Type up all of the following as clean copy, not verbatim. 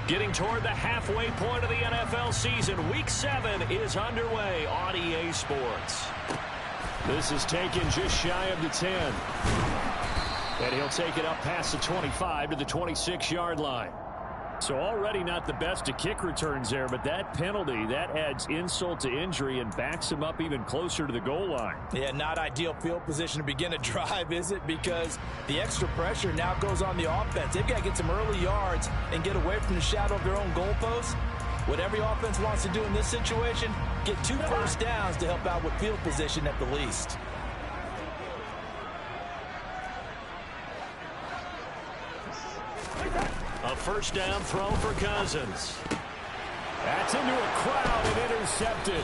Getting toward the halfway point of the NFL season. Week 7 is underway on EA Sports. This is taken just shy of the 10. And he'll take it up past the 25 to the 26-yard line. So already not the best of kick returns there, but that penalty, that adds insult to injury and backs him up even closer to the goal line. Yeah, not ideal field position to begin a drive, is it? Because the extra pressure now goes on the offense. They've got to get some early yards and get away from the shadow of their own goalposts. What every offense wants to do in this situation, get 2 first downs to help out with field position at the least. A first down throw for Cousins. That's into a crowd and intercepted.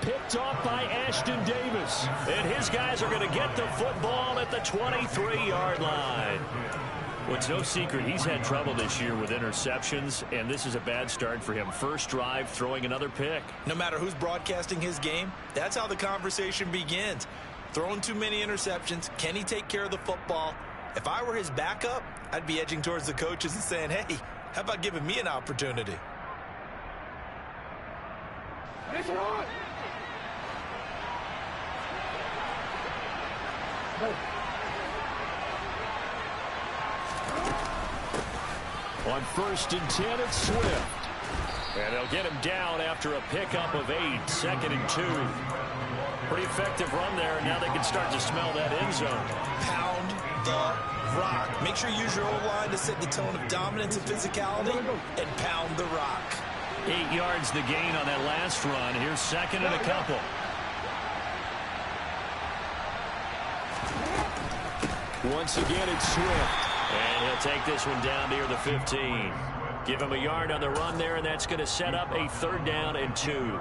Picked off by Ashton Davis. And his guys are going to get the football at the 23-yard line. Well, it's no secret he's had trouble this year with interceptions, and this is a bad start for him. First drive, throwing another pick. No matter who's broadcasting his game, that's how the conversation begins. Throwing too many interceptions. Can he take care of the football? If I were his backup, I'd be edging towards the coaches and saying, hey, how about giving me an opportunity? On 1st and 10, it's Swift. And they'll get him down after a pickup of 8, 2nd and 2. Pretty effective run there. Now they can start to smell that end zone. Pound the rock. Make sure you use your O-line to set the tone of dominance and physicality and pound the rock. 8 yards the gain on that last run. Here's 2nd and a couple. Once again, it's Swift. And he'll take this one down near the 15. Give him a yard on the run there, and that's going to set up a 3rd down and 2.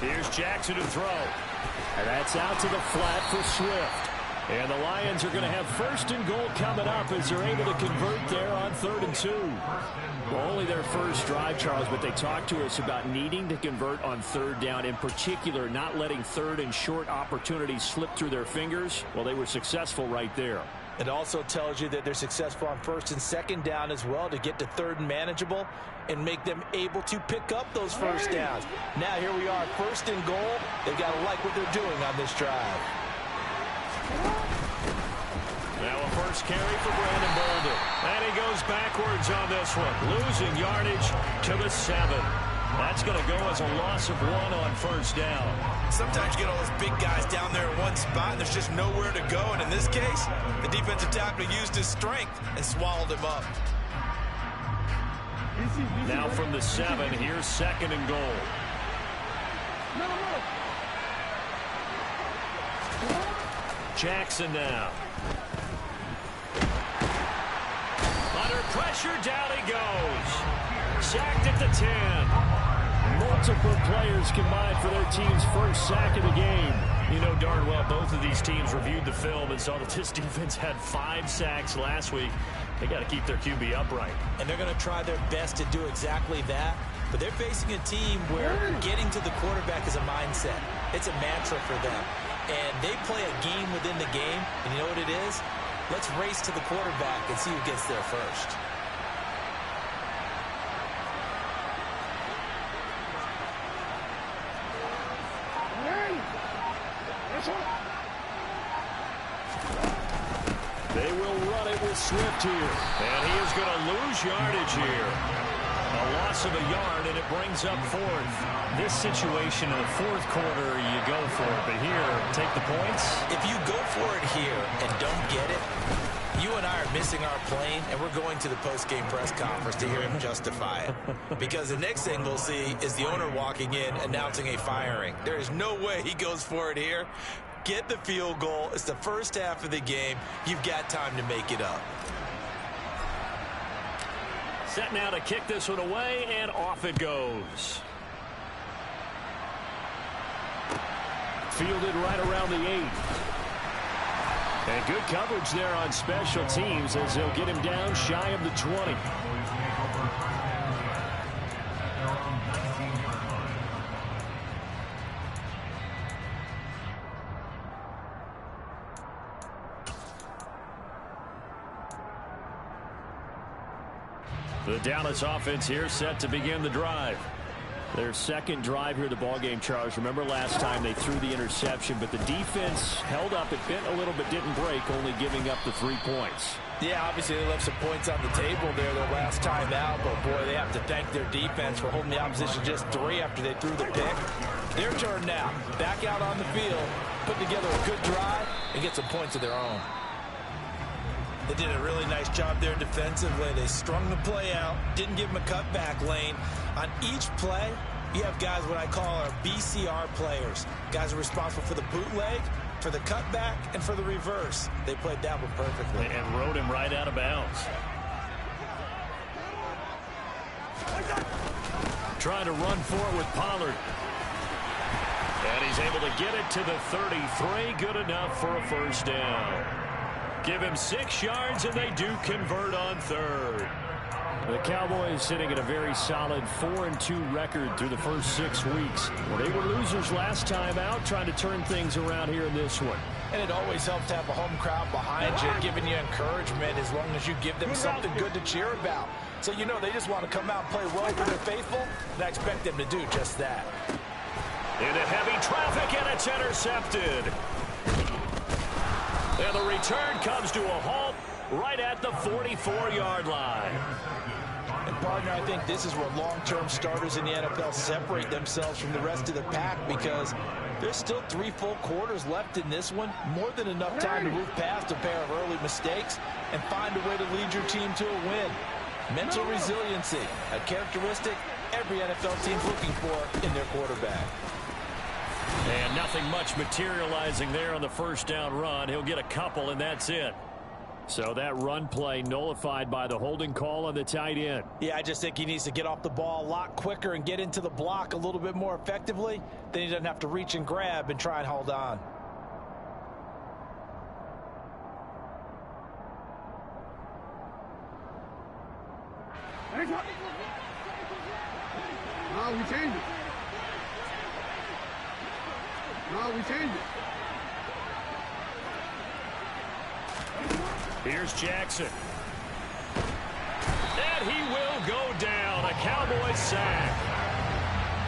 Here's Jackson to throw. And that's out to the flat for Swift. And the Lions are going to have 1st and goal coming up as they're able to convert there on 3rd and 2. Well, only their first drive, Charles, but they talked to us about needing to convert on 3rd down, in particular not letting 3rd and short opportunities slip through their fingers. Well, they were successful right there. It also tells you that they're successful on 1st and 2nd down as well to get to 3rd and manageable and make them able to pick up those first downs. Now here we are, 1st and goal. They've got to like what they're doing on this drive. Now a first carry for Brandon Bolden. And he goes backwards on this one, losing yardage to the 7. That's going to go as a loss of 1 on 1st down. Sometimes you get all those big guys down there in one spot, and there's just nowhere to go. And in this case, the defensive tackle used his strength and swallowed him up. Now from the 7, here's 2nd and goal. Jackson now. Under pressure, down he goes. Sacked at the 10. Multiple players combined for their team's first sack of the game. You know darn well both of these teams reviewed the film and saw that this defense had 5 sacks last week. They got to keep their QB upright. And they're going to try their best to do exactly that. But they're facing a team where getting to the quarterback is a mindset. It's a mantra for them. And they play a game within the game. And you know what it is? Let's race to the quarterback and see who gets there first. They will run it with Swift here. And he is going to lose yardage here. A loss of a yard, and it brings up 4th. This situation in the 4th quarter, you go for it. But here, take the points. If you go for it here and don't get it, you and I are missing our plane, and we're going to the post-game press conference to hear him justify it. Because the next thing we'll see is the owner walking in announcing a firing. There is no way he goes for it here. Get the field goal. It's the first half of the game. You've got time to make it up. Set now to kick this one away, and off it goes. Fielded right around the 8. And good coverage there on special teams as they'll get him down shy of the 20. The Dallas offense here set to begin the drive. Their second drive here, the ballgame, Charles. Remember last time they threw the interception, but the defense held up. It bent a little but didn't break, only giving up the 3 points. Yeah, obviously they left some points on the table there their last time out, but boy, they have to thank their defense for holding the opposition just 3 after they threw the pick. Their turn now. Back out on the field, put together a good drive, and get some points of their own. They did a really nice job there defensively. They strung the play out, didn't give them a cutback lane. On each play, you have guys what I call our BCR players. Guys are responsible for the bootleg, for the cutback, and for the reverse. They played that one perfectly. And rode him right out of bounds. Trying to run for it with Pollard. And he's able to get it to the 33. Good enough for a first down. Give him 6 yards, and they do convert on third. The Cowboys sitting at a very solid 4-2 record through the first 6 weeks. Well, they were losers last time out, trying to turn things around here in this one. And it always helps to have a home crowd behind you, giving you encouragement as long as you give them something good to cheer about. So you know they just want to come out and play well for their faithful, and I expect them to do just that. Into heavy traffic, and it's intercepted. And the return comes to a halt right at the 44-yard line. And, partner, I think this is where long-term starters in the NFL separate themselves from the rest of the pack, because there's still 3 full quarters left in this one. More than enough time to move past a pair of early mistakes and find a way to lead your team to a win. Mental resiliency, a characteristic every NFL team's looking for in their quarterback. And nothing much materializing there on the first down run. He'll get a couple, and that's it. So that run play nullified by the holding call on the tight end. Yeah, I just think he needs to get off the ball a lot quicker and get into the block a little bit more effectively. Then he doesn't have to reach and grab and try and hold on. No, we changed it. No, we changed it. Here's Jackson. And he will go down. A Cowboys sack.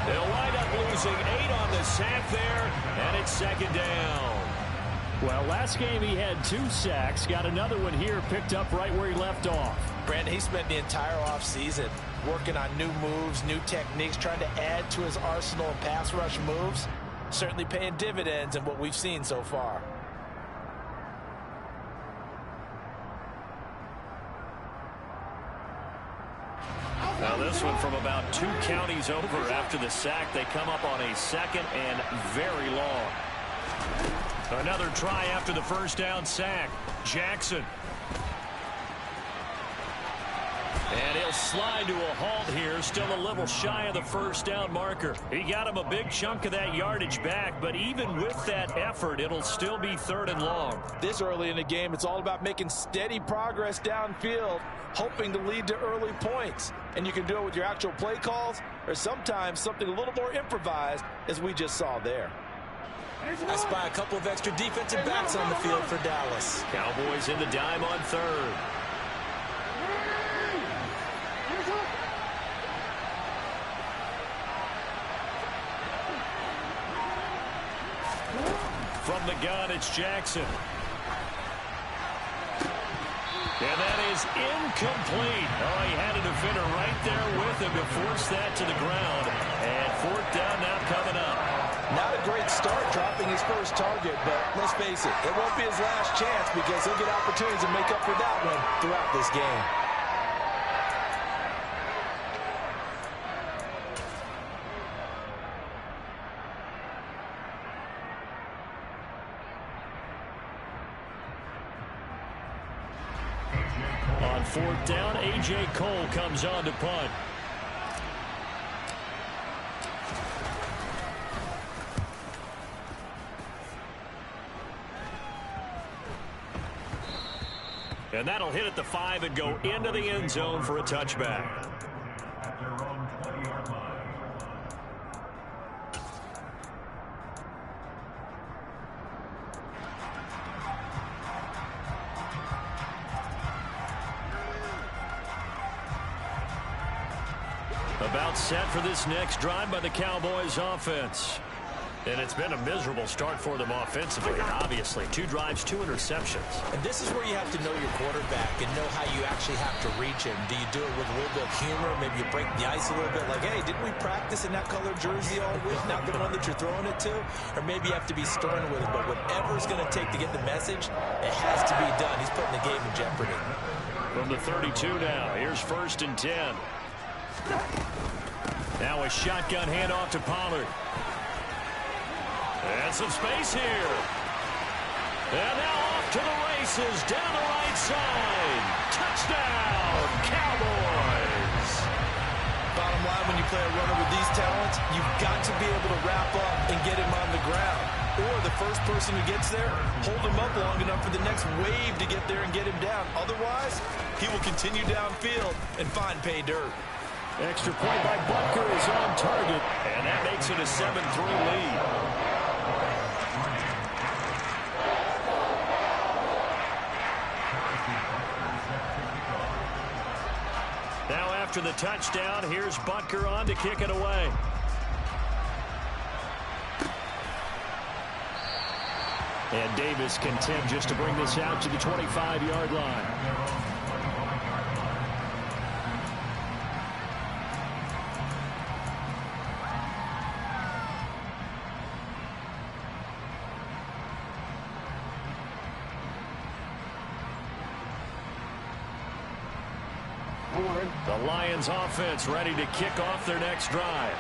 They'll wind up losing 8 on the sack there, and it's second down. Well, last game he had 2 sacks. Got another one here, picked up right where he left off. Brandon, he spent the entire offseason working on new moves, new techniques, trying to add to his arsenal of pass rush moves. Certainly paying dividends in what we've seen so far. Now this one from about 2 counties over after the sack. They come up on a second and very long. Another try after the first down sack. Jackson. And he'll slide to a halt here, still a little shy of the first down marker. He got him a big chunk of that yardage back, but even with that effort, it'll still be 3rd and long. This early in the game, it's all about making steady progress downfield, hoping to lead to early points. And you can do it with your actual play calls, or sometimes something a little more improvised, as we just saw there. I spy a couple of extra defensive backs on the field for Dallas. Cowboys in the dime on 3rd. From the gun, it's Jackson. And that is incomplete. Oh, he had a defender right there with him to force that to the ground. And 4th down now coming up. Not a great start dropping his first target, but let's face it, it won't be his last chance because he'll get opportunities to make up for that one throughout this game. On 4th down, A.J. Kholl comes on to punt. And that'll hit at the 5 and go into the end zone for a touchback. About set for this next drive by the Cowboys offense. And it's been a miserable start for them offensively, obviously. 2 drives, 2 interceptions. And this is where you have to know your quarterback and know how you actually have to reach him. Do you do it with a little bit of humor? Maybe you break the ice a little bit, like, hey, didn't we practice in that colored jersey all week, not the one that you're throwing it to? Or maybe you have to be stern with it, but whatever it's going to take to get the message, it has to be done. He's putting the game in jeopardy. From the 32 now, here's 1st and 10. Now a shotgun handoff to Pollard. And some space here. And now off to the races down the right side. Touchdown, Cowboys. Bottom line, when you play a runner with these talents, you've got to be able to wrap up and get him on the ground. Or the first person who gets there, hold him up long enough for the next wave to get there and get him down. Otherwise, he will continue downfield and find pay dirt. Extra point by Butker is on target, and that makes it a 7-3 lead. Now after the touchdown, here's Butker on to kick it away. And Davis content just to bring this out to the 25-yard line. The Lions offense ready to kick off their next drive.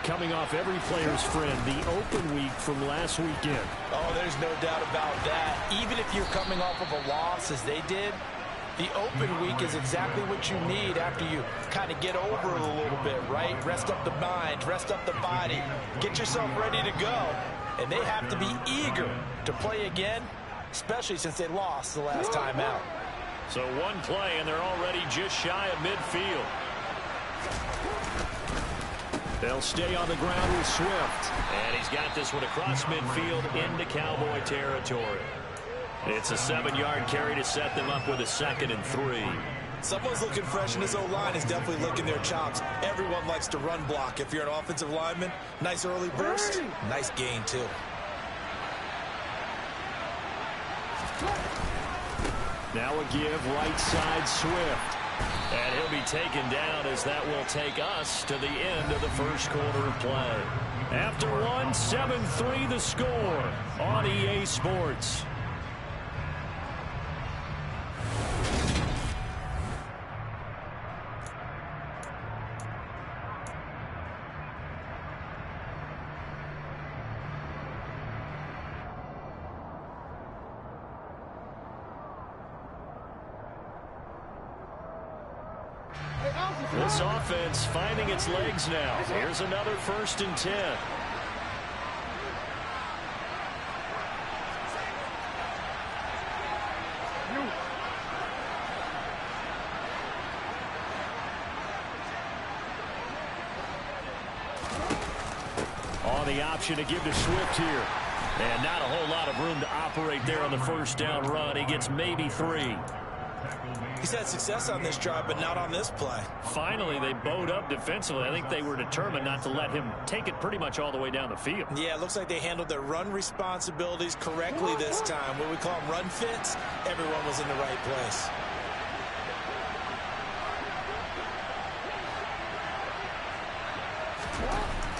Coming off every player's friend, the open week from last weekend. Oh, there's no doubt about that. Even if you're coming off of a loss as they did, the open week is exactly what you need after you kind of get over it a little bit, right? Rest up the mind, rest up the body, get yourself ready to go. And they have to be eager to play again, especially since they lost the last time out. So one play, and they're already just shy of midfield. They'll stay on the ground with Swift. And he's got this one across midfield into Cowboy territory. It's a 7-yard carry to set them up with a 2nd and 3. Someone's looking fresh, and this O-line is definitely licking their chops. Everyone likes to run block. If you're an offensive lineman, nice early burst, nice gain too. Now a give right side Swift. And he'll be taken down as that will take us to the end of the first quarter of play. After one, 7-3 the score on EA Sports. This offense finding its legs now. Here's another 1st and 10. On the option to give to Swift here. And not a whole lot of room to operate there on the first down run. He gets maybe 3. He's had success on this drive, but not on this play. Finally, they bowed up defensively. I think they were determined not to let him take it pretty much all the way down the field. Yeah, it looks like they handled their run responsibilities correctly this time. What we call them run fits, everyone was in the right place.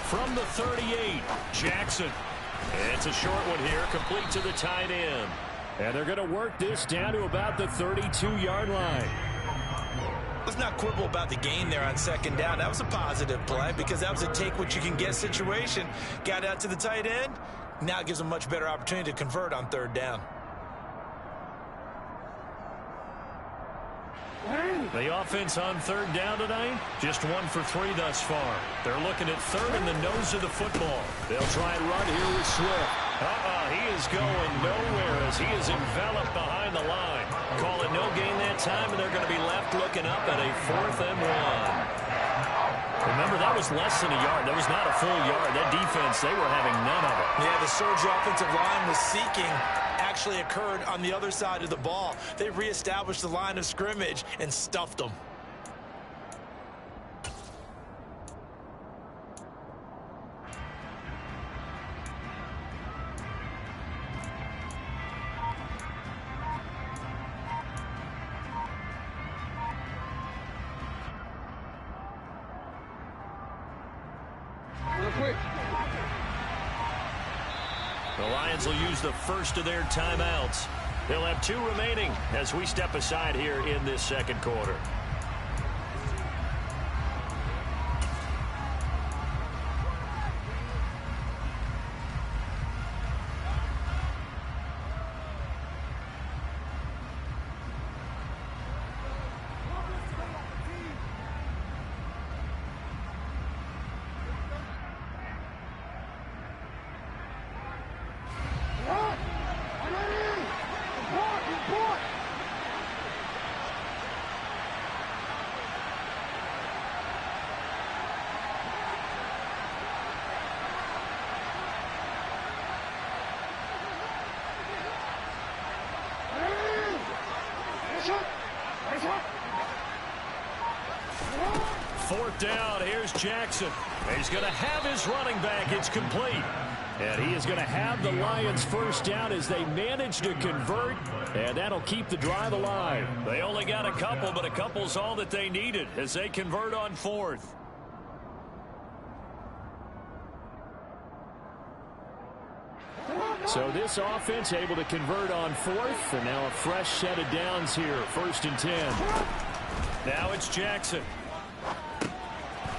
From the 38, Jackson. It's a short one here, complete to the tight end. And they're going to work this down to about the 32-yard line. Let's not quibble about the gain there on 2nd down. That was a positive play because that was a take-what-you-can-get situation. Got out to the tight end. Now it gives them a much better opportunity to convert on 3rd down. The offense on 3rd down tonight, just 1 for 3 thus far. They're looking at 3rd in the nose of the football. They'll try and run here with Swift. He is going nowhere as he is enveloped behind the line. Call it no gain time, and they're going to be left looking up at a 4th and 1. Remember, that was less than a yard. That was not a full yard. That defense, they were having none of it. Yeah, the surge offensive line was seeking actually occurred on the other side of the ball. They reestablished the line of scrimmage and stuffed them. The Lions will use the first of their timeouts. They'll have 2 remaining as we step aside here in this second quarter. Fourth down, here's Jackson. He's going to have his running back. It's complete. And he is going to have the Lions first down as they manage to convert, and that'll keep the drive alive. They only got a couple, but a couple's all that they needed as they convert on 4th. So this offense able to convert on 4th, and now a fresh set of downs here, 1st and 10. Now it's Jackson.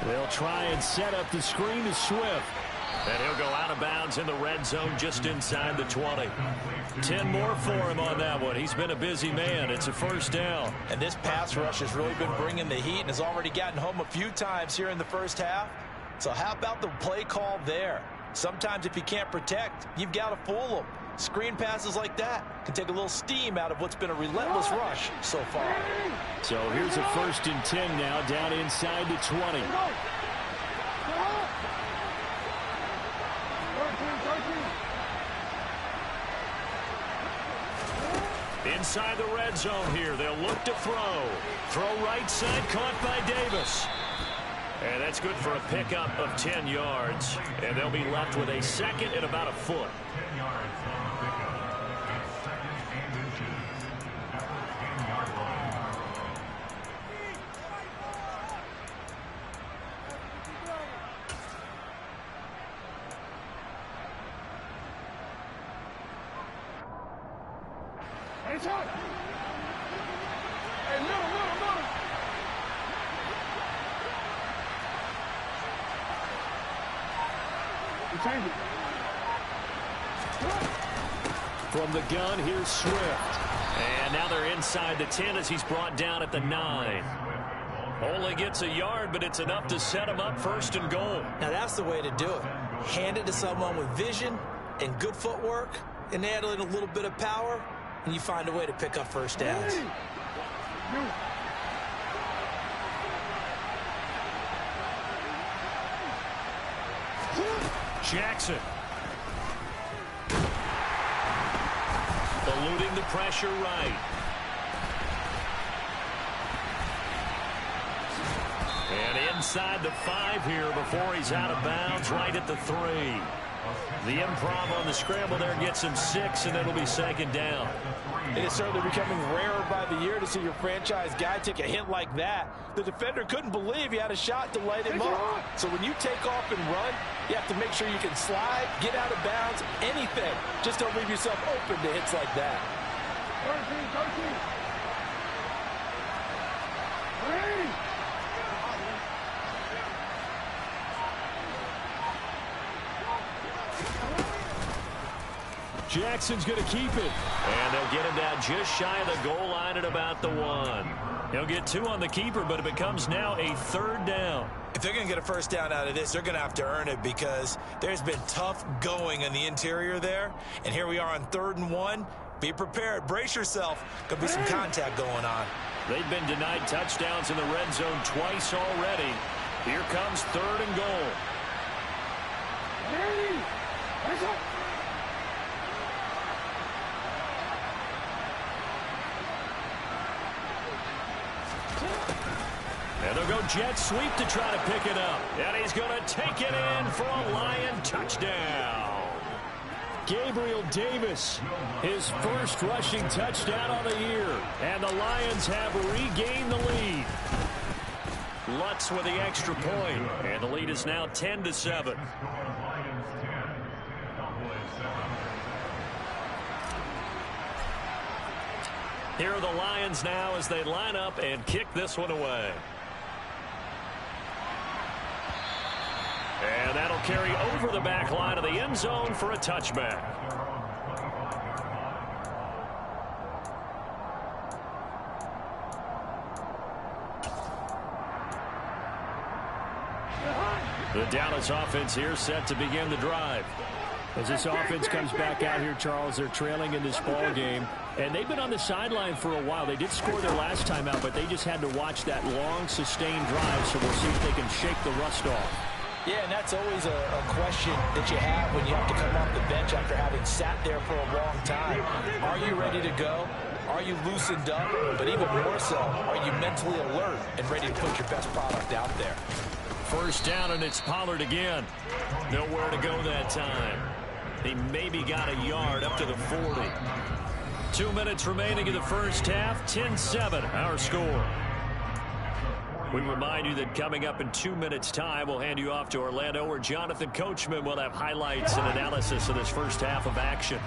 They'll try and set up the screen to Swift. And he'll go out of bounds in the red zone just inside the 20. 10 more for him on that one. He's been a busy man. It's a first down. And this pass rush has really been bringing the heat and has already gotten home a few times here in the first half. So how about the play call there? Sometimes if you can't protect, you've got to fool them. Screen passes like that can take a little steam out of what's been a relentless rush so far. So here's a 1st and 10 now down inside the 20. Inside the red zone here. They'll look to throw. Throw right side, caught by Davis. And that's good for a pickup of 10 yards. And they'll be left with a 2nd and about a foot. From the gun, here's Swift. And now they're inside the 10 as he's brought down at the 9. Only gets a yard, but it's enough to set him up 1st and goal. Now that's the way to do it. Hand it to someone with vision and good footwork and add in a little bit of power, and you find a way to pick up first downs. Jackson. Eluding the pressure right. And inside the 5 here before he's out of bounds, right at the 3. The improv on the scramble there gets him 6, and it'll be 2nd down. It is certainly becoming rarer by the year to see your franchise guy take a hit like that. The defender couldn't believe he had a shot to light him up. So when you take off and run, you have to make sure you can slide, get out of bounds, anything. Just don't leave yourself open to hits like that. 13. Jackson's going to keep it. And they'll get him down just shy of the goal line at about the 1. He'll get 2 on the keeper, but it becomes now a 3rd down. If they're going to get a first down out of this, they're going to have to earn it because there's been tough going in the interior there. And here we are on 3rd and 1. Be prepared. Brace yourself. Could be some contact going on. They've been denied touchdowns in the red zone twice already. Here comes 3rd and goal. And they'll go jet sweep to try to pick it up. And he's going to take it in for a Lion touchdown. Gabriel Davis, his first rushing touchdown on the year. And the Lions have regained the lead. Lutz with the extra point. And the lead is now 10-7. Here are the Lions now as they line up and kick this one away. And that'll carry over the back line of the end zone for a touchback. The Dallas offense here set to begin the drive. As this offense comes back out here, Charles, they're trailing in this ball game. And they've been on the sideline for a while. They did score their last time out, but they just had to watch that long, sustained drive. So we'll see if they can shake the rust off. Yeah, and that's always a question that you have when you have to come off the bench after having sat there for a long time. Are you ready to go? Are you loosened up? But even more so, are you mentally alert and ready to put your best product out there? First down, and it's Pollard again. Nowhere to go that time. He maybe got a yard up to the 40. 2 minutes remaining in the first half. 10-7, our score. We remind you that coming up in 2 minutes' time, we'll hand you off to Orlando, where Jonathan Coachman will have highlights and analysis of this first half of action.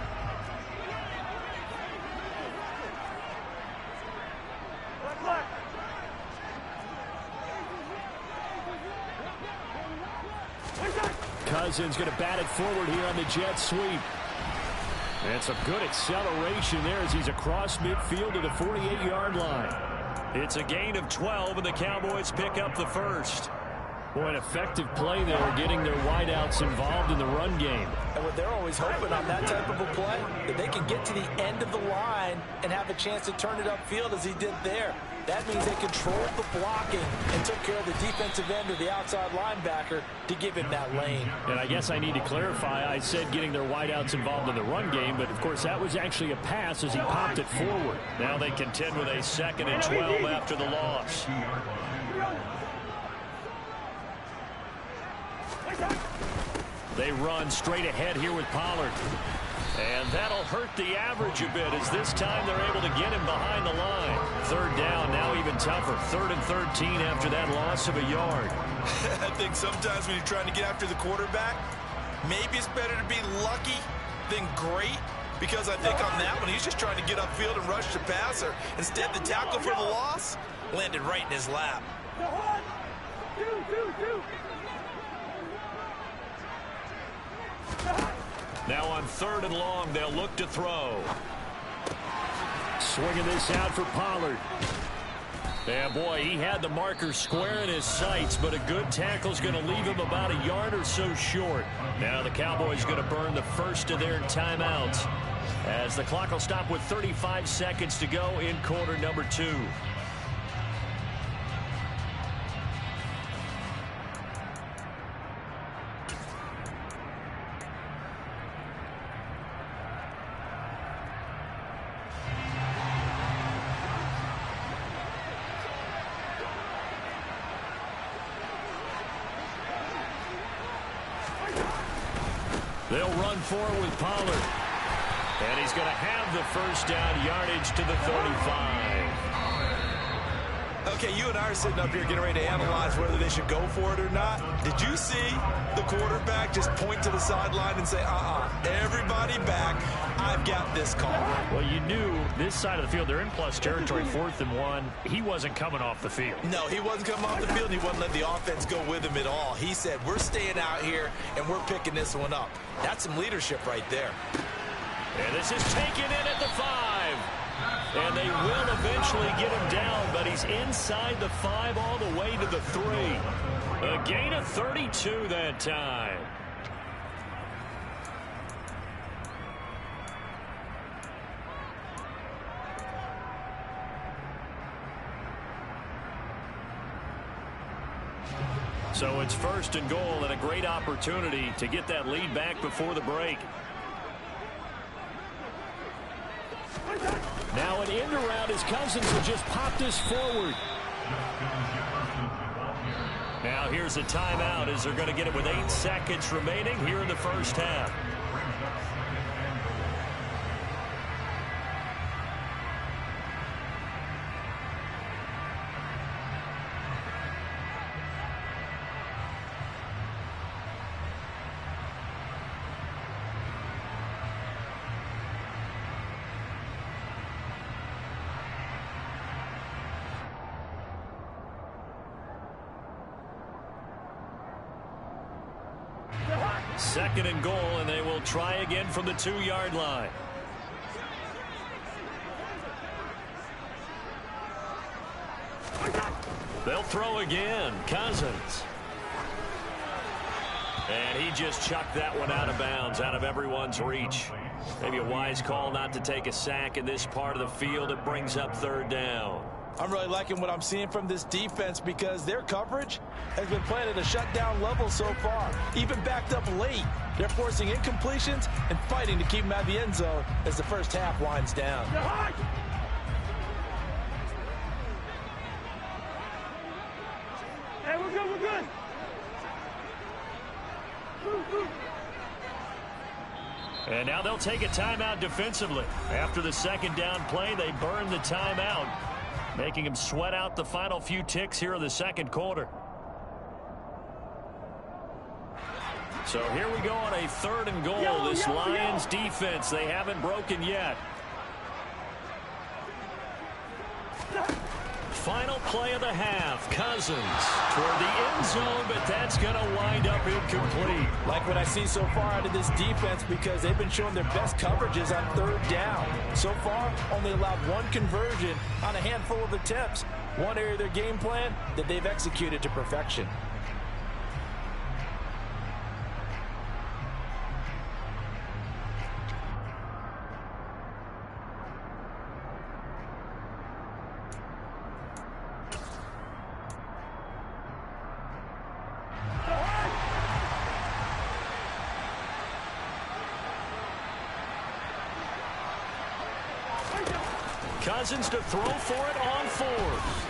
Cousins going to bat it forward here on the jet sweep. And some good acceleration there as he's across midfield to the 48-yard line. It's a gain of 12, and the Cowboys pick up the first. Boy, an effective play there, getting their wideouts involved in the run game. And what they're always hoping on that type of a play, that they can get to the end of the line and have a chance to turn it upfield as he did there. That means they controlled the blocking and took care of the defensive end or the outside linebacker to give him that lane. And I guess I need to clarify, I said getting their wideouts involved in the run game, but of course that was actually a pass as he popped it forward. Now they contend with a 2nd and 12 after the loss. They run straight ahead here with Pollard. And that'll hurt the average a bit as this time they're able to get him behind the line. 3rd down, now even tougher. 3rd and 13 after that loss of a yard. I think sometimes when you're trying to get after the quarterback, maybe it's better to be lucky than great. Because I think on that one, he's just trying to get upfield and rush the passer. Instead, the tackle for the loss landed right in his lap. Now on 3rd and long, they'll look to throw. Swinging this out for Pollard. Yeah, boy, he had the marker square in his sights, but a good tackle's going to leave him about a yard or so short. Now the Cowboys going to burn the first of their timeouts as the clock will stop with 35 seconds to go in quarter number 2. They'll run forward with Pollard. And he's going to have the first down, yardage to the 35. Okay, you and I are sitting up here getting ready to analyze whether they should go for it or not. Did you see the quarterback just point to the sideline and say, everybody back, I've got this call? Well, you knew this side of the field, they're in plus territory, 4th and 1. He wasn't coming off the field. No, he wasn't coming off the field. He wasn't letting the offense go with him at all. He said, we're staying out here, and we're picking this one up. That's some leadership right there. And this is taken in at the 5. And they will eventually get him down, but he's inside the 5 all the way to the 3. A gain of 32 that time. So it's 1st and goal and a great opportunity to get that lead back before the break. Now an end around as Cousins will just pop this forward. Now here's a timeout as they're going to get it with 8 seconds remaining here in the first half. Second and goal, and they will try again from the 2-yard line. They'll throw again. Cousins. And he just chucked that one out of bounds, out of everyone's reach. Maybe a wise call not to take a sack in this part of the field. It brings up 3rd down. I'm really liking what I'm seeing from this defense because their coverage has been playing at a shutdown level so far. Even backed up late, they're forcing incompletions and fighting to keep them out of the end zone as the first half winds down. Hey, we're good, we're good. And now they'll take a timeout defensively. After the 2nd down play, they burn the timeout, making him sweat out the final few ticks here in the 2nd quarter. So here we go on a 3rd and goal. This Lions defense, they haven't broken yet. Final play of the half. Cousins toward the end zone, but that's going to wind up incomplete. Like what I see so far out of this defense because they've been showing their best coverages on 3rd down. So far, only allowed 1 conversion on a handful of attempts. One area of their game plan that they've executed to perfection. Cousins to throw for it on 4th.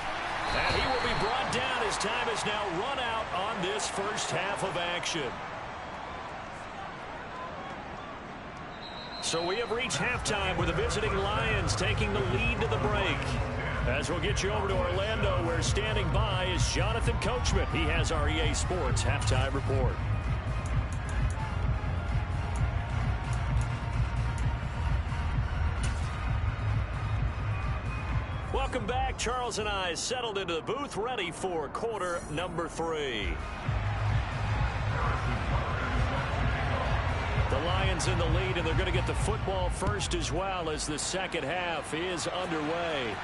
And he will be brought down. His time is now run out on this first half of action. So we have reached halftime with the visiting Lions taking the lead to the break. As we'll get you over to Orlando, where standing by is Jonathan Coachman. He has our EA Sports halftime report. Welcome back. Charles and I settled into the booth, ready for quarter number 3. The Lions in the lead, and they're going to get the football first as well as the 2nd half is underway.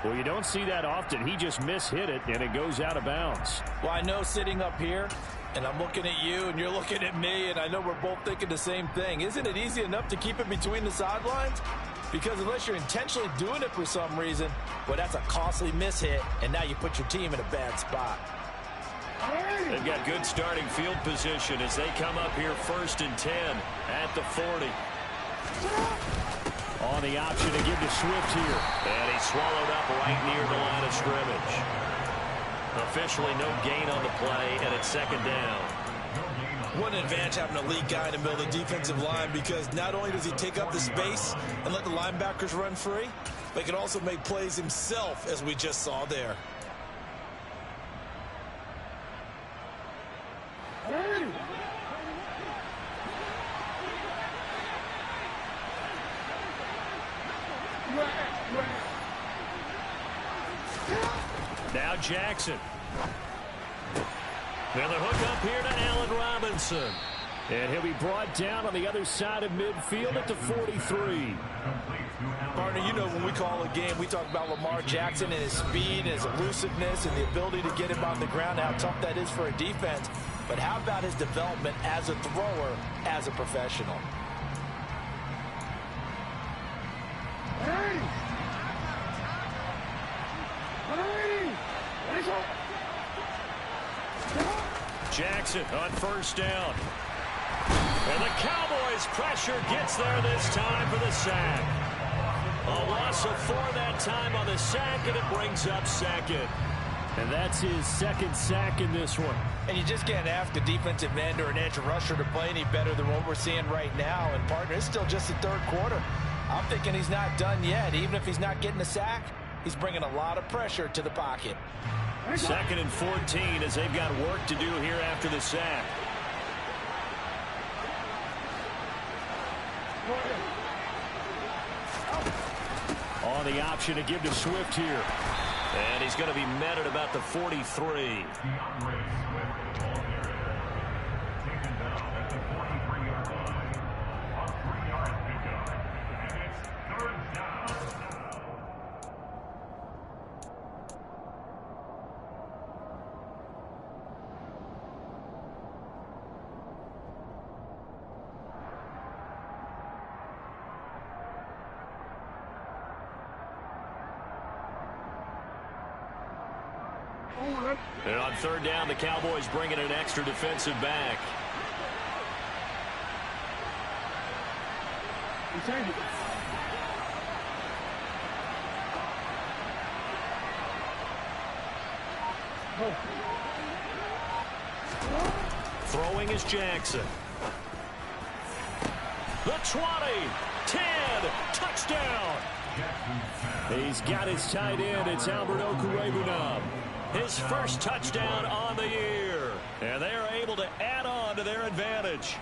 Well, you don't see that often. He just mishit it, and it goes out of bounds. Well, I know sitting up here, and I'm looking at you, and you're looking at me, and I know we're both thinking the same thing. Isn't it easy enough to keep it between the sidelines? Because unless you're intentionally doing it for some reason, well, that's a costly mishit, and now you put your team in a bad spot. They've got good starting field position as they come up here 1st and 10 at the 40. On the option to give to Swift here. And he's swallowed up right near the line of scrimmage. Officially no gain on the play, and it's 2nd down. What an advantage having a lead guy in the middle of the defensive line, because not only does he take up the space and let the linebackers run free, but he can also make plays himself, as we just saw there. Now Jackson. And the hook up here to Allen Robinson. And he'll be brought down on the other side of midfield at the 43. Partner, you know when we call a game, we talk about Lamar Jackson and his speed, his elusiveness, and the ability to get him on the ground, how tough that is for a defense. But how about his development as a thrower, as a professional? Hey! Hey! Jackson on first down. And the Cowboys' pressure gets there this time for the sack. A loss of 4 that time on the sack, and it brings up second. And that's his second sack in this one. And you just can't ask a defensive end or an edge rusher to play any better than what we're seeing right now. And, partner, it's still just the third quarter. I'm thinking he's not done yet. Even if he's not getting a sack, he's bringing a lot of pressure to the pocket. 2nd and 14 as they've got work to do here after the sack. On the option to give to Swift here. And he's going to be met at about the 43. And on 3rd down, the Cowboys bring in an extra defensive back. Throwing is Jackson. The 20, 10, touchdown. He's got his tight end. It's Albert Okwuegbunam. His first touchdown on the year. And they're able to add on to their advantage.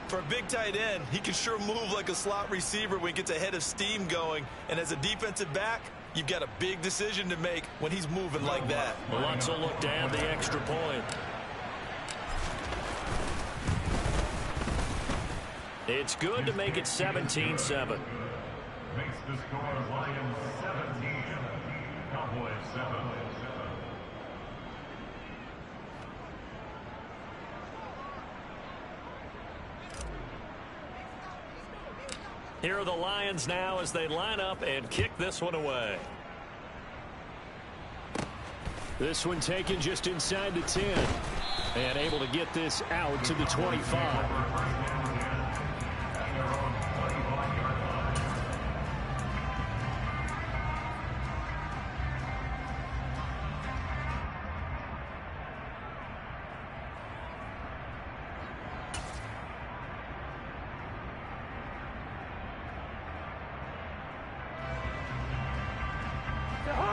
For a big tight end, he can sure move like a slot receiver when he gets a head of steam going. And as a defensive back, you've got a big decision to make when he's moving like that. Lutz will look to add the extra point. It's good to make it 17-7. Makes the score Lions 17, Cowboys 7. Here are the Lions now as they line up and kick this one away. This one taken just inside the 10. And able to get this out to the 25.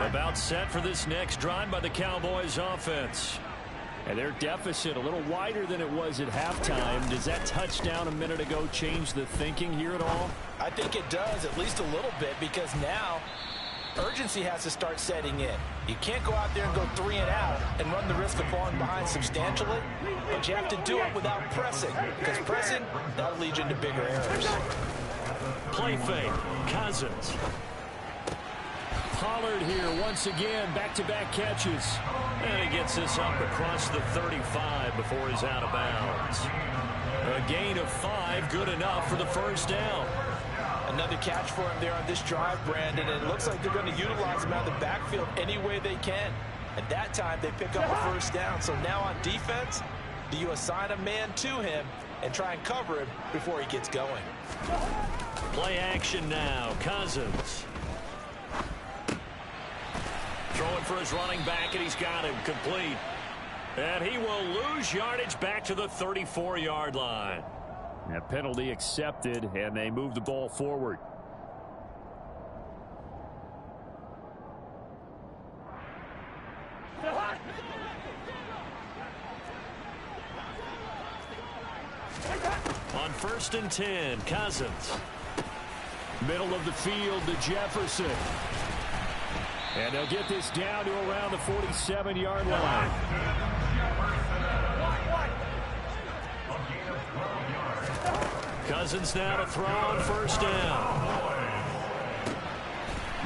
About set for this next drive by the Cowboys offense. And their deficit a little wider than it was at halftime. Does that touchdown a minute ago change the thinking here at all? I think it does, at least a little bit, because now urgency has to start setting in. You can't go out there and go 3 and out and run the risk of falling behind substantially, but you have to do it without pressing, because pressing, that'll lead you into bigger errors. Play fake, Cousins. Pollard here once again, back-to-back catches. And he gets this up across the 35 before he's out of bounds. A gain of 5, good enough for the first down. Another catch for him there on this drive, Brandon, and it looks like they're going to utilize him out of the backfield any way they can. At that time, they pick up a first down. So now on defense, do you assign a man to him and try and cover him before he gets going? Play action now, Cousins. Throwing for his running back, and he's got him complete. And he will lose yardage back to the 34-yard line. A penalty accepted, and they move the ball forward. On 1st and 10, Cousins. Middle of the field to Jefferson. And they'll get this down to around the 47-yard line. Cousins now to throw on first down.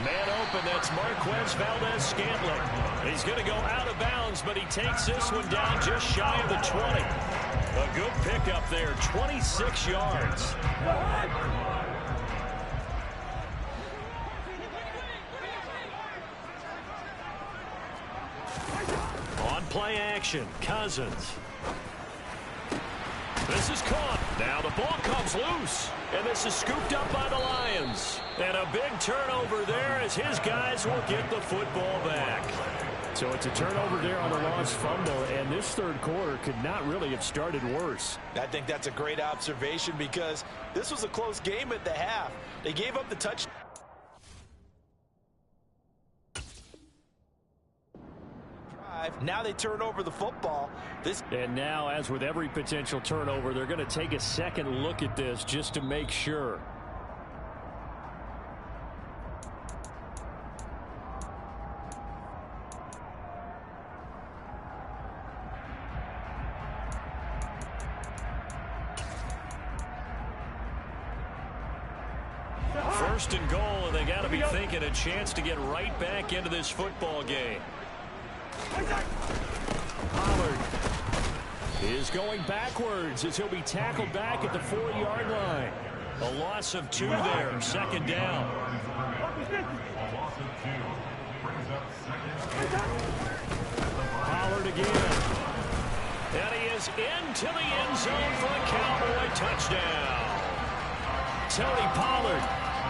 Man open, that's Marquez Valdez-Scantling. He's going to go out of bounds, but he takes this one down just shy of the 20. A good pickup there, 26 yards. On play action, Cousins. This is caught. Now the ball comes loose. And this is scooped up by the Lions. And a big turnover there as his guys will get the football back. So it's a turnover there on the lost fumble, and this third quarter could not really have started worse. I think that's a great observation because this was a close game at the half. They gave up the touch. Now they turn over the football. And now, as with every potential turnover, they're going to take a second look at this just to make sure. First and goal, and they got to be thinking a chance to get right back into this football game. Pollard is going backwards as he'll be tackled back at the 4-yard line. A loss of 2 there, second down. Pollard again. And he is into the end zone for a Cowboy touchdown. Tony Pollard,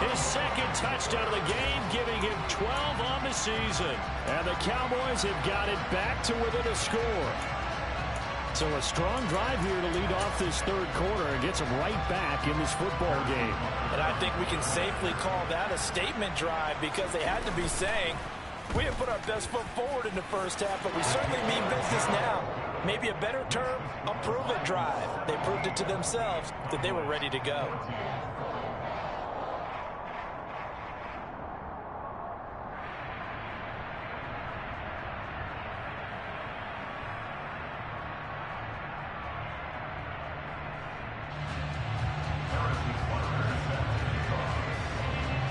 his second touchdown of the game, giving him 12 on the season. And the Cowboys have got it back to within a score. So a strong drive here to lead off this third quarter and gets them right back in this football game. And I think we can safely call that a statement drive because they had to be saying, we have put our best foot forward in the first half, but we certainly mean business now. Maybe a better term, a prove-it drive. They proved it to themselves that they were ready to go.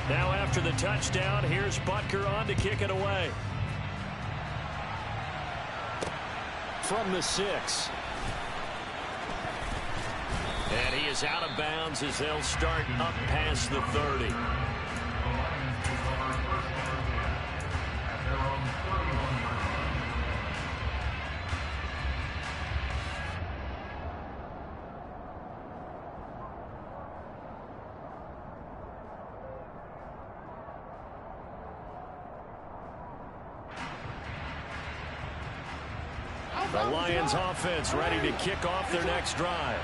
Now after the touchdown, here's Butker on to kick it away. From the 6. And he is out of bounds as they'll start up past the 30. The Lions offense ready to kick off their next drive.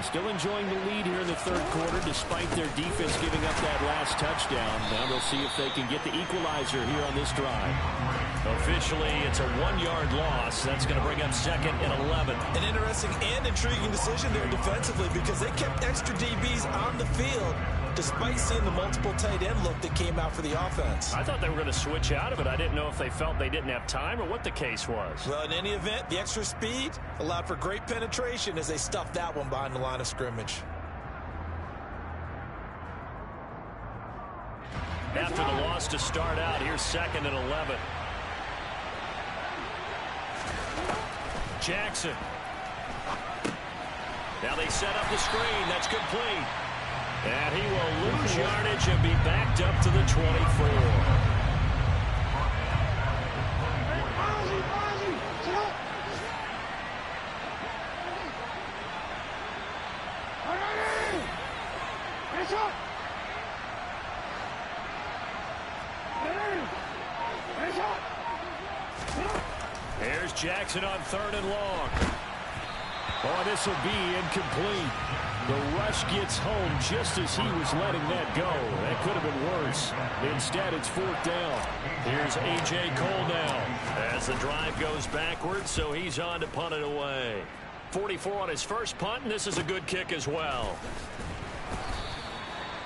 Still enjoying the lead here in the third quarter despite their defense giving up that last touchdown. Now they'll see if they can get the equalizer here on this drive. Officially, it's a 1-yard loss. That's going to bring up second and 11. An interesting and intriguing decision there defensively because they kept extra DBs on the field despite seeing the multiple tight end look that came out for the offense. I thought they were going to switch out of it. I didn't know if they felt they didn't have time or what the case was. Well, in any event, the extra speed allowed for great penetration as they stuffed that one behind the line of scrimmage. After the loss to start out, here's second and 11. Jackson. Now they set up the screen. That's complete. And he will lose yardage and be backed up to the 24. Here's Jackson on third and long. Oh, this will be incomplete. The rush gets home just as he was letting that go. That could have been worse. Instead, it's fourth down. Here's A.J. Kholl now as the drive goes backwards, so he's on to punt it away. 44 on his first punt, and this is a good kick as well.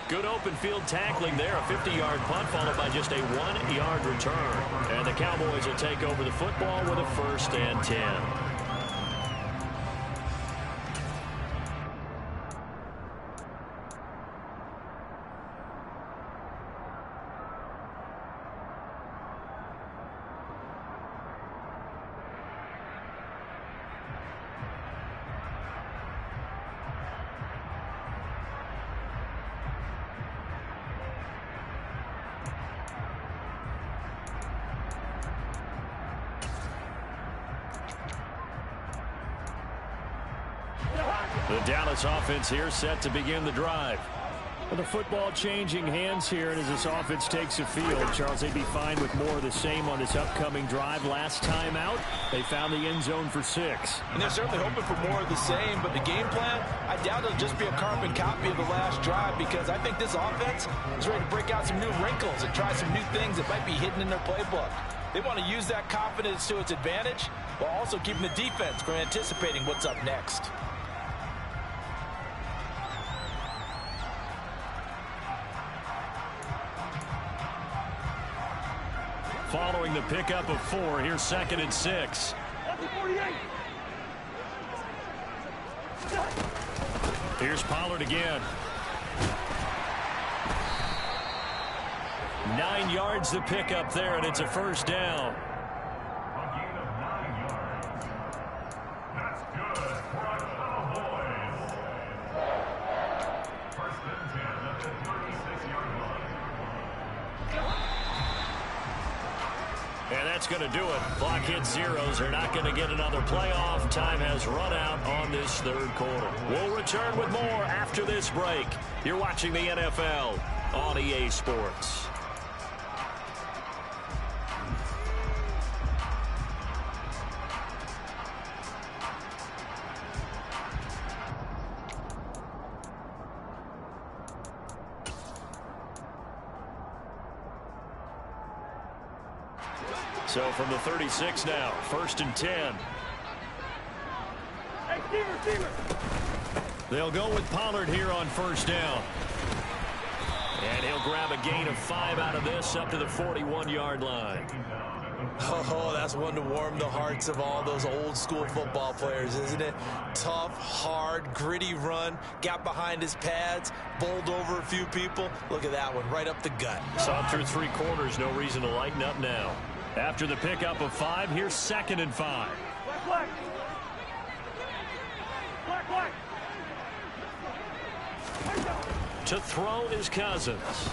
Good open field tackling there. A 50-yard punt followed by just a 1-yard return. And the Cowboys will take over the football with a first and 10. The Dallas offense here set to begin the drive. With the football changing hands here, and as this offense takes the field, Charles, they'd be fine with more of the same on this upcoming drive. Last time out, they found the end zone for 6. And they're certainly hoping for more of the same, but the game plan, I doubt it'll just be a carbon copy of the last drive, because I think this offense is ready to break out some new wrinkles and try some new things that might be hidden in their playbook. They want to use that confidence to its advantage while also keeping the defense from anticipating what's up next. Following the pickup of 4, here's 2nd and 6. Here's Pollard again. 9 yards the pickup there, and it's a first down. A gain of 9 yards. That's good for our Cowboys. First and 10 at the 36-yard line. And that's going to do it. Clock hits zeros. They're not going to get another playoff. Time has run out on this third quarter. We'll return with more after this break. You're watching the NFL on EA Sports. So from the 36 now, 1st and 10. They'll go with Pollard here on first down. And he'll grab a gain of 5 out of this up to the 41-yard line. Oh, that's one to warm the hearts of all those old school football players, isn't it? Tough, hard, gritty run, got behind his pads, bowled over a few people. Look at that one, right up the gut. Saw through 3 quarters, no reason to lighten up now. After the pickup of 5, here's 2nd and 5. To throw is Cousins.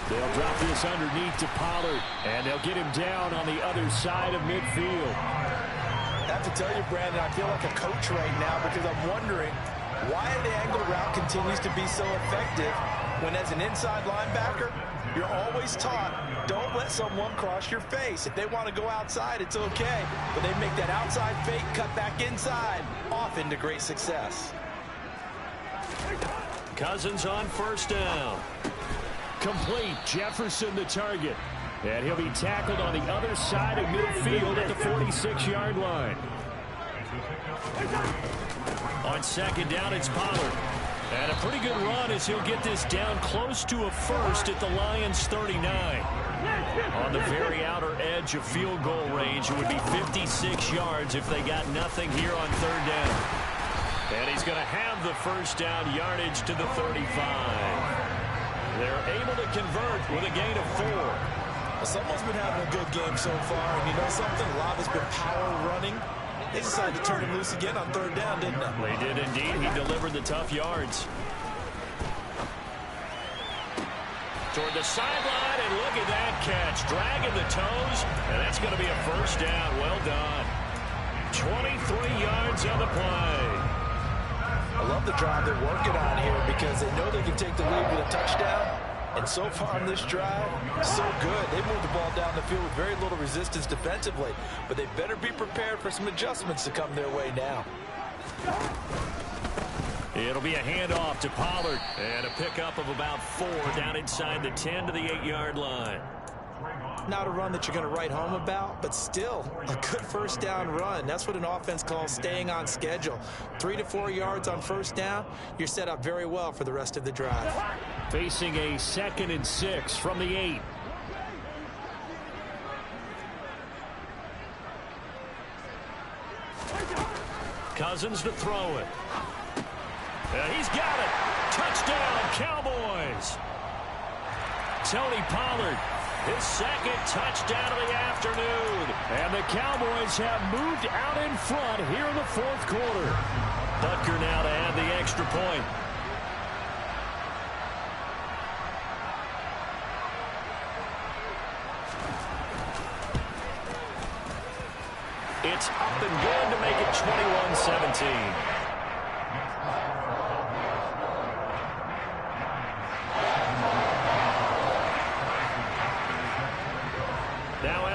They'll drop this underneath to Pollard, and they'll get him down on the other side of midfield. I have to tell you, Brandon, I feel like a coach right now because I'm wondering why the angle route continues to be so effective when, as an inside linebacker, you're always taught, don't let someone cross your face. If they want to go outside, it's okay. But they make that outside fake, cut back inside, often to great success. Cousins on first down. Complete. Jefferson the target. And he'll be tackled on the other side of midfield at the 46-yard line. On 2nd down, it's Pollard. And a pretty good run as he'll get this down close to a first at the Lions' 39. On the very outer edge of field goal range, it would be 56 yards if they got nothing here on 3rd down. And he's going to have the first down yardage to the 35. They're able to convert with a gain of 4. Someone's been having a good game so far, and you know something? A lot has been power running. They decided to turn him loose again on 3rd down, didn't they? They did indeed. He delivered the tough yards. Toward the sideline, and look at that catch. Dragging the toes, and that's going to be a first down. Well done. 23 yards on the play. I love the drive they're working on here because they know they can take the lead with a touchdown. And so far on this drive, so good. They moved the ball down the field with very little resistance defensively. But they better be prepared for some adjustments to come their way now. It'll be a handoff to Pollard. And a pickup of about 4 down inside the 10 to the 8-yard line. Not a run that you're going to write home about, but still a good first down run. That's what an offense calls staying on schedule. 3 to 4 yards on first down, you're set up very well for the rest of the drive. Facing a 2nd and 6 from the 8. Cousins to throw it. He's got it. Touchdown, Cowboys. Tony Pollard. His 2nd touchdown of the afternoon. And the Cowboys have moved out in front here in the 4th quarter. Butker now to add the extra point. It's up and good to make it 21-17.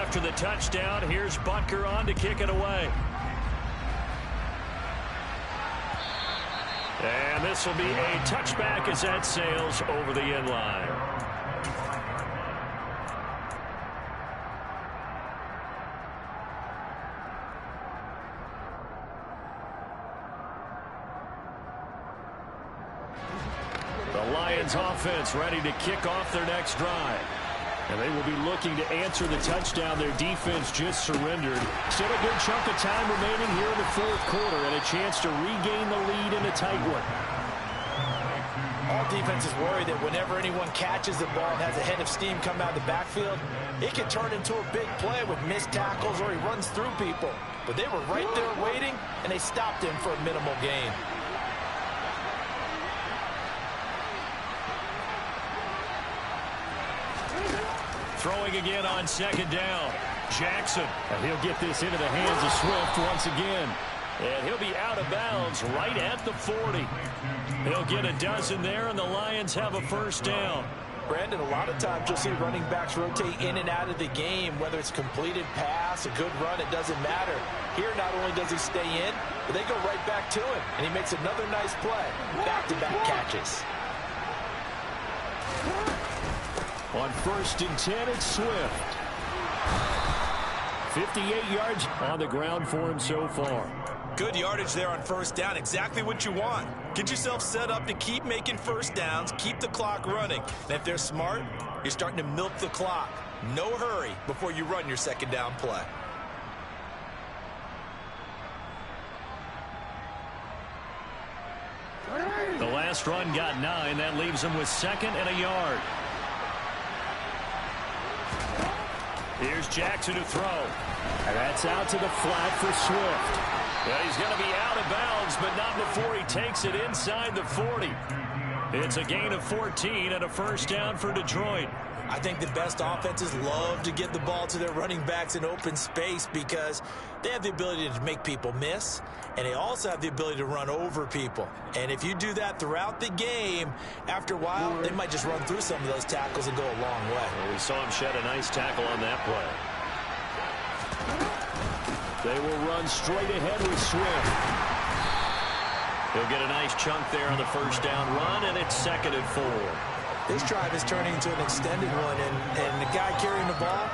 after the touchdown. Here's Butker on to kick it away. And this will be a touchback as that sails over the end line. The Lions offense ready to kick off their next drive. And they will be looking to answer the touchdown their defense just surrendered. Still a good chunk of time remaining here in the fourth quarter and a chance to regain the lead in a tight one. All defenses worry that whenever anyone catches the ball and has a head of steam come out of the backfield, it can turn into a big play with missed tackles or he runs through people. But they were right there waiting, and they stopped him for a minimal gain. Throwing again on second down. Jackson. And he'll get this into the hands of Swift once again. And he'll be out of bounds right at the 40. He'll get a dozen there, and the Lions have a first down. Brandon, a lot of times you'll see running backs rotate in and out of the game, whether it's completed pass, a good run, it doesn't matter. Here, not only does he stay in, but they go right back to him, and he makes another nice play. Back-to-back catches. On 1st and 10, it's Swift. 58 yards on the ground for him so far. Good yardage there on first down. Exactly what you want. Get yourself set up to keep making first downs, keep the clock running. And if they're smart, you're starting to milk the clock. No hurry before you run your second down play. The last run got 9. That leaves him with 2nd and a yard. Here's Jackson to throw. And that's out to the flat for Swift. Well, he's going to be out of bounds, but not before he takes it inside the 40. It's a gain of 14 and a first down for Detroit. I think the best offenses love to get the ball to their running backs in open space because they have the ability to make people miss, and they also have the ability to run over people. And if you do that throughout the game, after a while, they might just run through some of those tackles and go a long way. Well, we saw him shed a nice tackle on that play. They will run straight ahead with Swift. He'll get a nice chunk there on the first down run, and it's 2nd and 4. This drive is turning into an extended one, and the guy carrying the ball,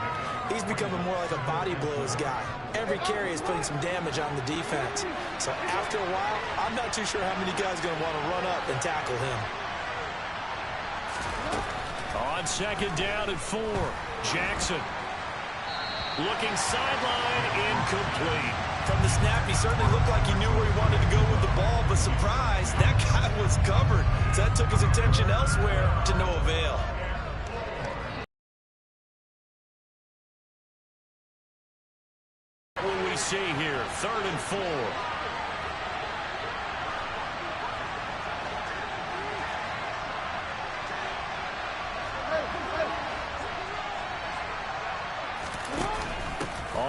he's becoming more like a body blows guy. Every carry is putting some damage on the defense. So after a while, I'm not too sure how many guys are going to want to run up and tackle him. On 2nd down at 4, Jackson. Looking sideline, incomplete. From the snap, he certainly looked like he knew where he wanted to go with the ball, but surprise, that guy was covered. So that took his attention elsewhere to no avail. What will we see here? 3rd and 4.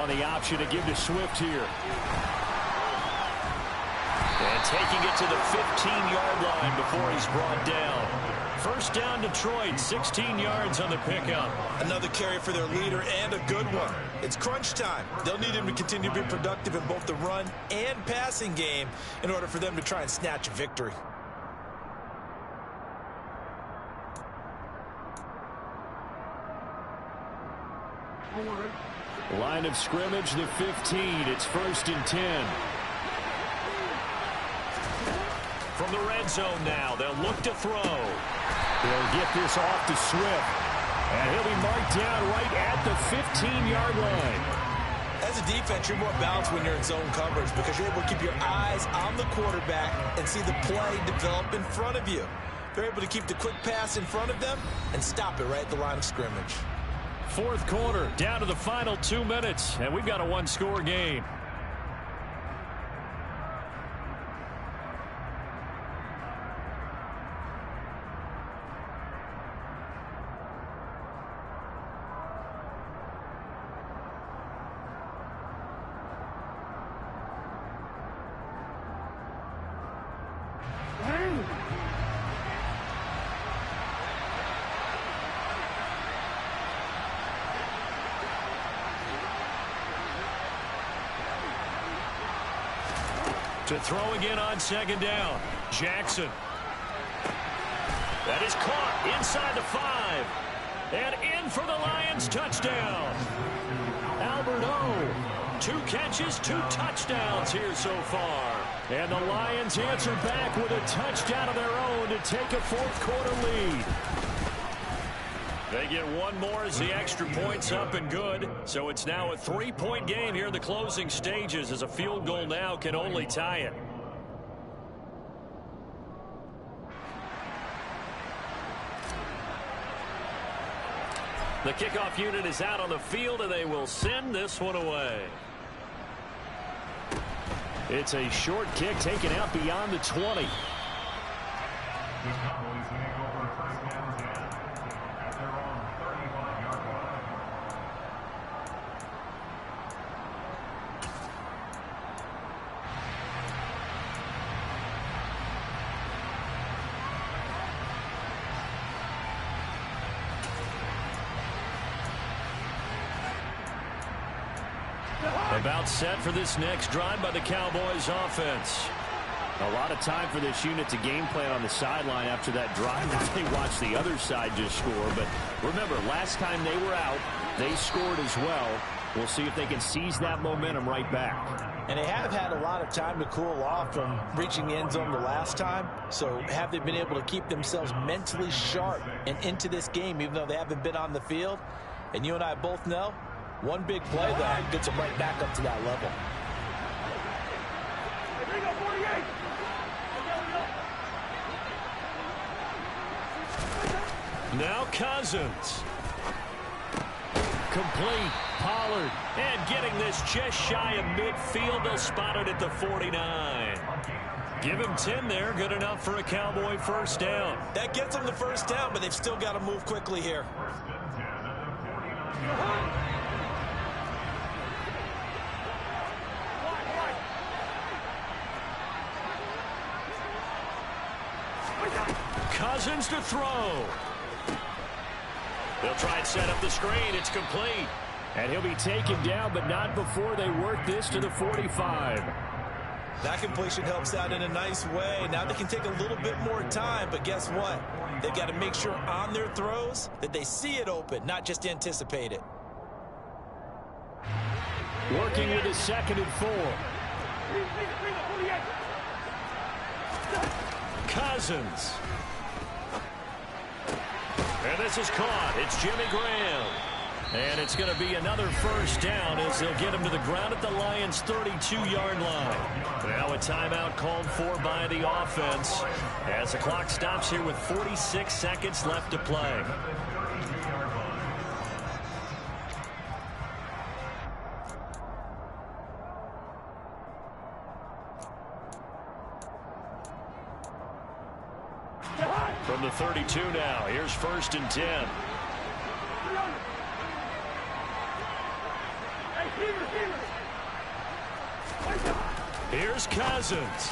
On the option to give to Swift here. And taking it to the 15-yard line before he's brought down. First down, Detroit, 16 yards on the pickup. Another carry for their leader and a good one. It's crunch time. They'll need him to continue to be productive in both the run and passing game in order for them to try and snatch a victory. Line of scrimmage, the 15. It's 1st and 10. From the red zone now, they'll look to throw. They'll get this off to Swift. And he'll be marked down right at the 15-yard line. As a defense, you're more balanced when you're in zone coverage because you're able to keep your eyes on the quarterback and see the play develop in front of you. They're able to keep the quick pass in front of them and stop it right at the line of scrimmage. Fourth quarter, down to the final 2 minutes, and we've got a one-score game. To throw again on second down. Jackson. That is caught inside the 5. And in for the Lions touchdown. Albert O. 2 catches, 2 touchdowns here so far. And the Lions answer back with a touchdown of their own to take a fourth-quarter lead. They get one more as the extra point's up and good. So it's now a 3-point game here in the closing stages, as a field goal now can only tie it. The kickoff unit is out on the field, and they will send this one away. It's a short kick taken out beyond the 20. The Cowboys take over first down 10 at their own 35-yard line. About set for this next drive by the Cowboys offense. A lot of time for this unit to game plan on the sideline after that drive. They watch the other side just score. But remember, last time they were out, they scored as well. We'll see if they can seize that momentum right back. And they have had a lot of time to cool off from reaching the end zone the last time. So have they been able to keep themselves mentally sharp and into this game, even though they haven't been on the field? And you and I both know, one big play that gets them right back up to that level. Now Cousins. Complete. Pollard. And getting this just shy of midfield. They'll spot it at the 49. Give him 10 there. Good enough for a Cowboy first down. That gets them the first down, but they've still got to move quickly here. Cousins to throw. They'll try and set up the screen. It's complete. And he'll be taken down, but not before they work this to the 45. That completion helps out in a nice way. Now they can take a little bit more time, but guess what? They've got to make sure on their throws that they see it open, not just anticipate it. Working with his 2nd and 4. Cousins. And this is caught. It's Jimmy Graham. And it's going to be another first down as they'll get him to the ground at the Lions' 32-yard line. Now a timeout called for by the offense as the clock stops here with 46 seconds left to play. From the 32 now, here's 1st and 10. Here's Cousins.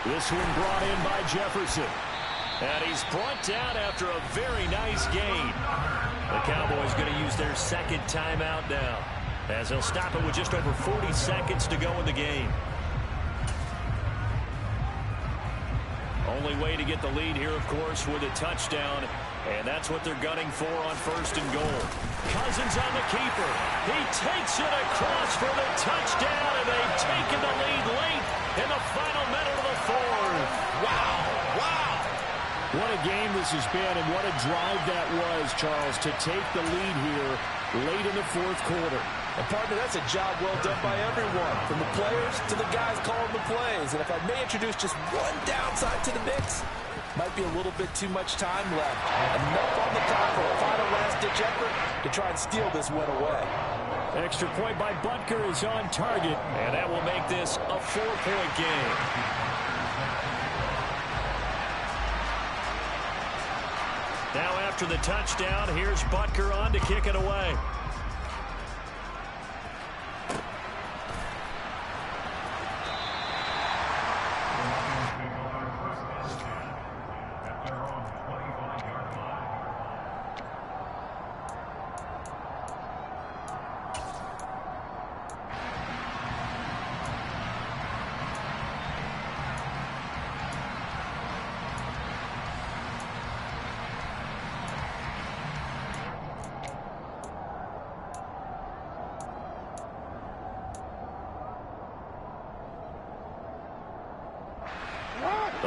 This one brought in by Jefferson. And he's brought down after a very nice gain. The Cowboys going to use their 2nd timeout now, as they'll stop it with just over 40 seconds to go in the game. Only way to get the lead here, of course, with a touchdown. And that's what they're gunning for on 1st and goal. Cousins on the keeper. He takes it across for the touchdown, and they've taken the lead late in the final minute of the 4th. Wow. Wow. What a game this has been, and what a drive that was, Charles, to take the lead here late in the 4th quarter. And partner, that's a job well done by everyone, from the players to the guys calling the plays. And if I may introduce just one downside to the mix, might be a little bit too much time left. Enough on the clock for a final last-ditch effort to try and steal this win away. Extra point by Butker is on target, and that will make this a 4-point game. Now after the touchdown, here's Butker on to kick it away.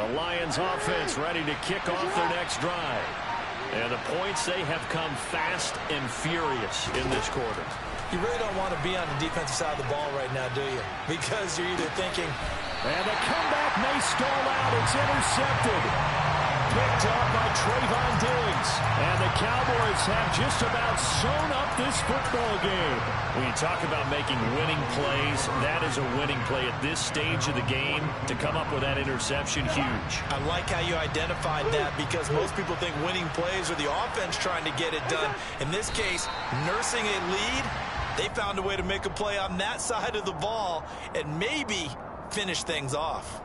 The Lions offense ready to kick off their next drive. And the points, they have come fast and furious in this quarter. You really don't want to be on the defensive side of the ball right now, do you? Because you're either thinking... And the comeback may stall out. It's intercepted. Picked up by Trayvon Diggs. And the Cowboys have just about sewn up this football game. When you talk about making winning plays, that is a winning play at this stage of the game. To come up with that interception, huge. I like how you identified that, because most people think winning plays are the offense trying to get it done. In this case, nursing a lead, they found a way to make a play on that side of the ball and maybe finish things off.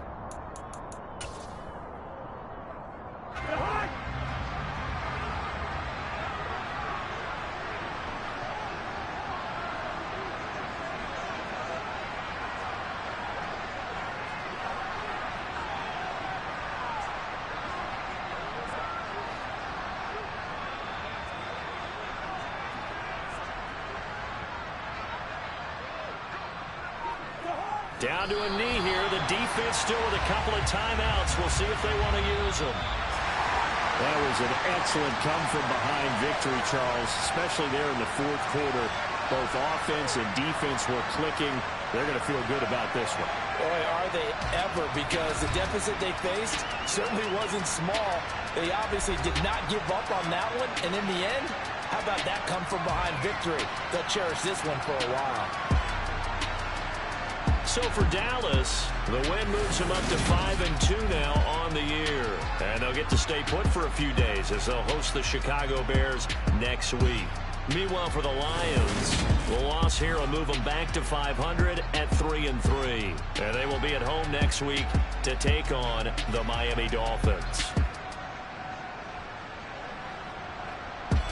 Down to a knee here. The defense still with a couple of timeouts. We'll see if they want to use them. That was an excellent come-from-behind victory, Charles, especially there in the fourth quarter. Both offense and defense were clicking. They're going to feel good about this one. Boy, are they ever, because the deficit they faced certainly wasn't small. They obviously did not give up on that one, and in the end, how about that come-from-behind victory? They'll cherish this one for a while. So for Dallas, the win moves them up to 5-2 now on the year. And they'll get to stay put for a few days as they'll host the Chicago Bears next week. Meanwhile, for the Lions, the loss here will move them back to 500 at 3-3. And they will be at home next week to take on the Miami Dolphins.